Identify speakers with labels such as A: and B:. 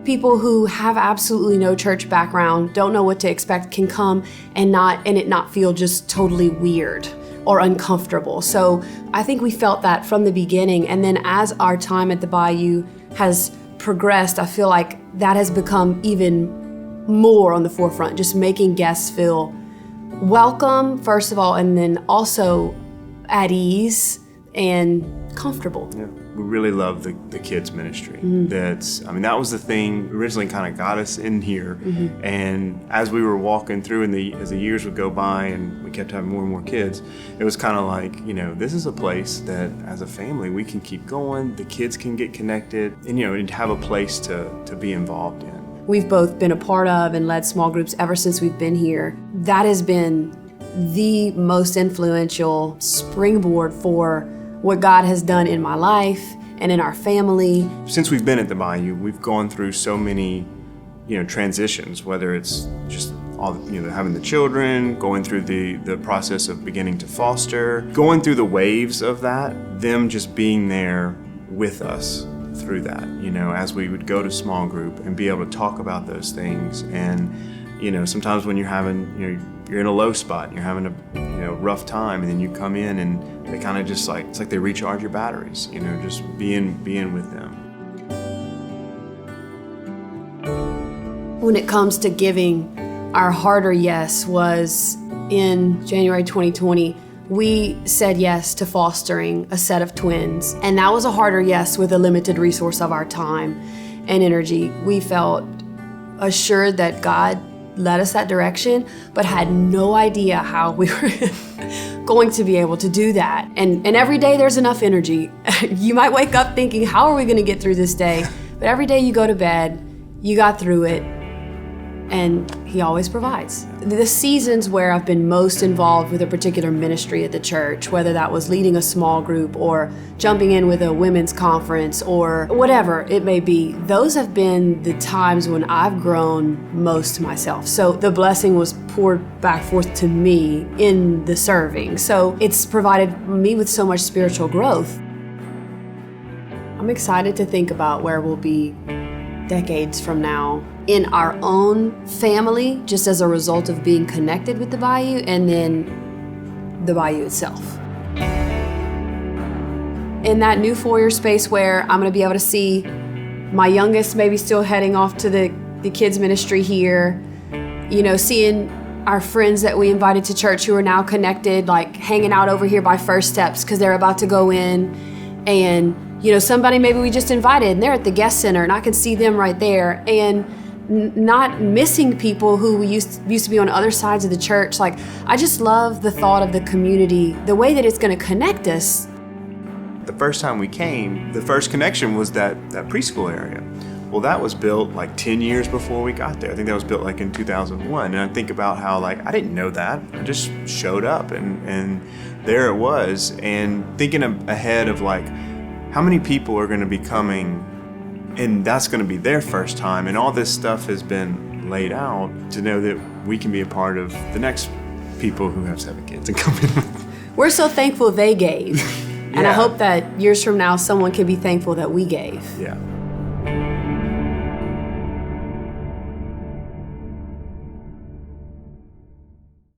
A: people who have absolutely no church background, don't know what to expect, can come and it not feel just totally weird or uncomfortable. So I think we felt that from the beginning. And then as our time at the Bayou has progressed, I feel like that has become even more on the forefront, just making guests feel welcome, first of all, and then also at ease and comfortable.
B: Yeah. We really love the kids ministry. That was the thing originally kind of got us in here. And as we were walking through as the years would go by and we kept having more and more kids, it was kind of like, this is a place that as a family we can keep going, the kids can get connected, and have a place to be involved in.
A: We've both been a part of and led small groups ever since we've been here. That has been the most influential springboard for what God has done in my life and in our family.
B: Since we've been at the Bayou, we've gone through so many, transitions, whether it's just all, having the children, going through the process of beginning to foster, going through the waves of that, them just being there with us through that, as we would go to small group and be able to talk about those things. And, sometimes when you're having, you're in a low spot, you're having a rough time, and then you come in and they kind of just it's like they recharge your batteries, just being with them.
A: When it comes to giving, our harder yes was in January 2020. We said yes to fostering a set of twins, and that was a harder yes with a limited resource of our time and energy. We felt assured that God led us that direction, but had no idea how we were going to be able to do that. And every day there's enough energy. You might wake up thinking, how are we going to get through this day? But every day you go to bed, you got through it, and He always provides. The seasons where I've been most involved with a particular ministry at the church, whether that was leading a small group or jumping in with a women's conference or whatever it may be, those have been the times when I've grown most myself. So the blessing was poured back forth to me in the serving. So it's provided me with so much spiritual growth. I'm excited to think about where we'll be decades from now in our own family, just as a result of being connected with the Bayou, and then the Bayou itself. In that new foyer space where I'm gonna be able to see my youngest maybe still heading off to the kids ministry here, seeing our friends that we invited to church who are now connected, like hanging out over here by First Steps because they're about to go in, and somebody maybe we just invited and they're at the guest center and I can see them right there, and not missing people who we used to be on other sides of the church. Like, I just love the thought of the community, the way that it's going to connect us.
B: The first time we came, the first connection was that preschool area. Well, that was built like 10 years before we got there. I think that was built like in 2001. And I think about how I didn't know that. I just showed up and there it was. And thinking ahead of how many people are going to be coming, and that's going to be their first time, and all this stuff has been laid out to know that we can be a part of the next people who have 7 kids and come in.
A: We're so thankful they gave. And I hope that years from now, someone can be thankful that we gave.
B: Yeah.